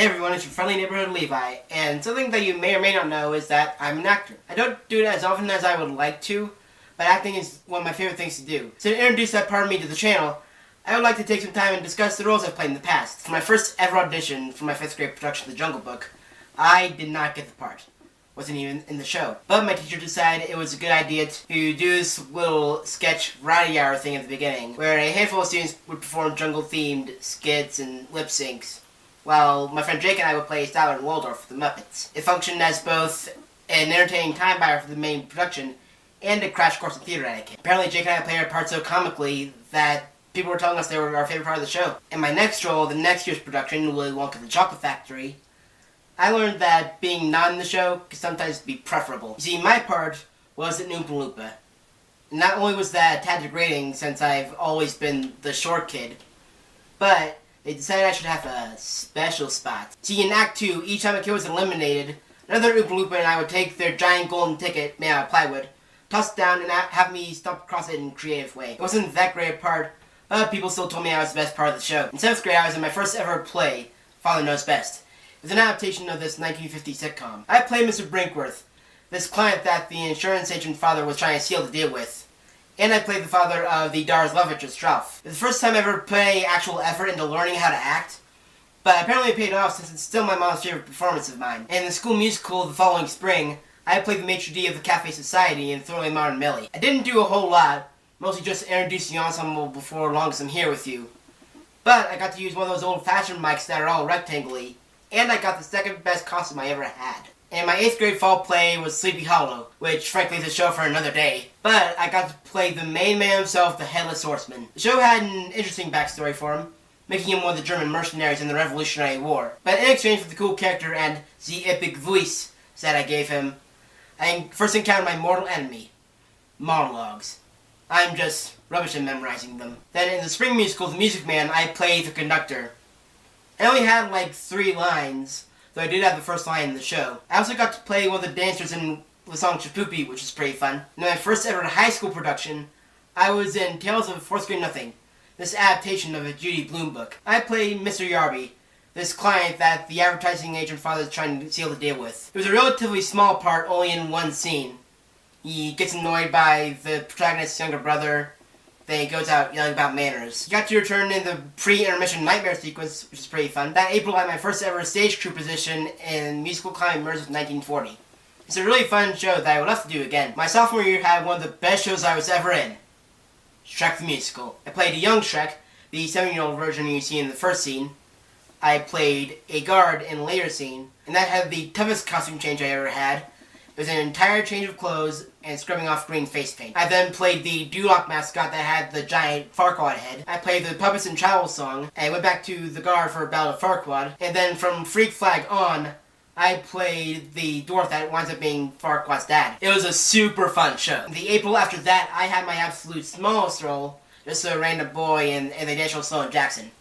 Hey everyone, it's your friendly neighborhood Levi, and something that you may or may not know is that I'm an actor. I don't do it as often as I would like to, but acting is one of my favorite things to do. So to introduce that part of me to the channel, I would like to take some time and discuss the roles I've played in the past. For my first ever audition for my 5th grade production, The Jungle Book, I did not get the part. Wasn't even in the show. But my teacher decided it was a good idea to do this little sketch variety hour thing at the beginning, where a handful of students would perform jungle-themed skits and lip syncs, while my friend Jake and I would play Styler and Waldorf for the Muppets. It functioned as both an entertaining time buyer for the main production and a crash course in theater etiquette. Apparently Jake and I played our part so comically that people were telling us they were our favorite part of the show. In my next role, the next year's production, Willy Wonka the Chocolate Factory, I learned that being not in the show could sometimes be preferable. You see, my part was an Oompa Loompa. Not only was that a tad degrading since I've always been the short kid, but they decided I should have a special spot. See, in Act 2, each time a kid was eliminated, another Oompa Loompa and I would take their giant golden ticket made out of plywood, toss it down, and have me stomp across it in a creative way. It wasn't that great a part, but people still told me I was the best part of the show. In 7th grade, I was in my first ever play, Father Knows Best. It was an adaptation of this 1950s sitcom. I played Mr. Brinkworth, this client that the insurance agent father was trying to seal the deal with. And I played the father of the daughter's love interest, Ralph. It was the first time I ever put any actual effort into learning how to act, but apparently it paid off since it's still my mom's favorite performance of mine. And in the school musical the following spring, I played the maitre d' of the Cafe Society in Thoroughly Modern Millie. I didn't do a whole lot, mostly just introduce the ensemble before long as I'm here with you. But I got to use one of those old-fashioned mics that are all rectangly, and I got the second best costume I ever had. And my 8th grade fall play was Sleepy Hollow, which frankly is a show for another day. But I got to play the main man himself, the Headless Horseman. The show had an interesting backstory for him, making him one of the German mercenaries in the Revolutionary War. But in exchange for the cool character and the epic voice that I gave him, I first encountered my mortal enemy, monologues. I'm just rubbish at memorizing them. Then in the spring musical, The Music Man, I played the conductor. I only had like 3 lines, though I did have the first line in the show. I also got to play one of the dancers in the song Chapoopy, which was pretty fun. In my first ever high school production, I was in Tales of 4th Grade Nothing, this adaptation of a Judy Blume book. I played Mr. Yarby, this client that the advertising agent father is trying to seal the deal with. It was a relatively small part, only in one scene. He gets annoyed by the protagonist's younger brother, then he goes out yelling about manners. You got to return in the pre-intermission nightmare sequence, which is pretty fun. That April I had my first ever stage crew position in musical comedy Murders of 1940. It's a really fun show that I would love to do again. My sophomore year had one of the best shows I was ever in. Shrek the Musical. I played a young Shrek, the 7-year-old version you see in the first scene. I played a guard in a later scene, and that had the toughest costume change I ever had. It was an entire change of clothes and scrubbing off green face paint. I then played the Duloc mascot that had the giant Farquaad head. I played the Puppets and Trowel song, and I went back to the guard for Battle of Farquaad. And then from Freak Flag on, I played the dwarf that winds up being Farquaad's dad. It was a super fun show. The April after that, I had my absolute smallest role, just a random boy in the National Sloan Jackson.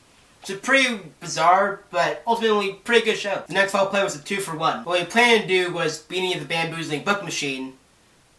It's a pretty bizarre, but ultimately pretty good show. The next fall play was a 2-for-1. What we planned to do was Beanie the Bamboozling Book Machine,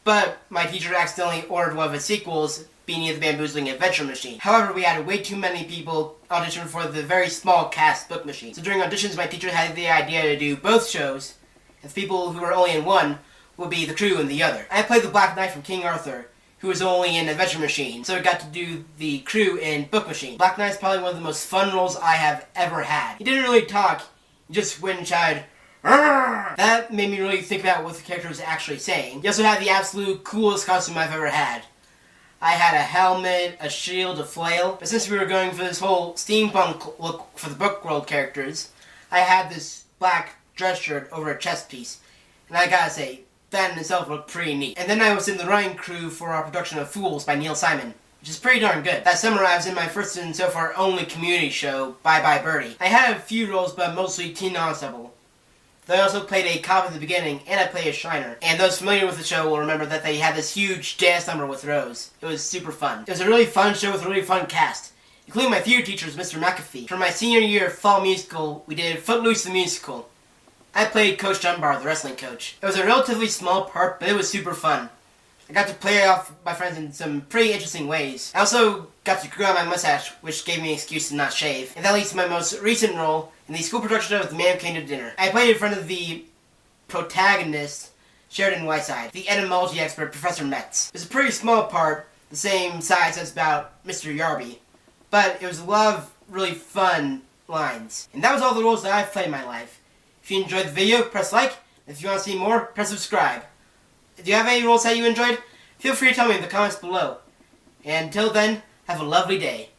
but my teacher accidentally ordered one of its sequels, Beanie the Bamboozling Adventure Machine. However, we had way too many people audition for the very small cast Book Machine. So during auditions, my teacher had the idea to do both shows, and the people who were only in one would be the crew in the other. I played the Black Knight from King Arthur, who was only in Adventure Machine, so I got to do the crew in Book Machine. Black Knight's probably one of the most fun roles I have ever had. He didn't really talk, he just went and shouted, "Arrgh!" That made me really think about what the character was actually saying. He also had the absolute coolest costume I've ever had. I had a helmet, a shield, a flail, but since we were going for this whole steampunk look for the Book World characters, I had this black dress shirt over a chest piece, and I gotta say, that in itself looked pretty neat. And then I was in the writing crew for our production of Fools by Neil Simon, which is pretty darn good. That summer I was in my first and so far only community show, Bye Bye Birdie. I had a few roles, but mostly teen ensemble. Though I also played a cop at the beginning, and I played a Shiner. And those familiar with the show will remember that they had this huge dance number with Rose. It was super fun. It was a really fun show with a really fun cast, including my theater teachers, Mr. McAfee. For my senior year fall musical, we did Footloose the Musical. I played Coach Dunbar, the wrestling coach. It was a relatively small part, but it was super fun. I got to play off my friends in some pretty interesting ways. I also got to grow out my mustache, which gave me an excuse to not shave. And that leads to my most recent role in the school production of The Man Who Came to Dinner. I played in front of the protagonist, Sheridan Whiteside, the etymology expert, Professor Metz. It's a pretty small part, the same size as about Mr. Yarby, but it was a lot of really fun lines. And that was all the roles that I've played in my life. If you enjoyed the video, press like. If you want to see more, press subscribe. Do you have any roles that you enjoyed? Feel free to tell me in the comments below. And until then, have a lovely day.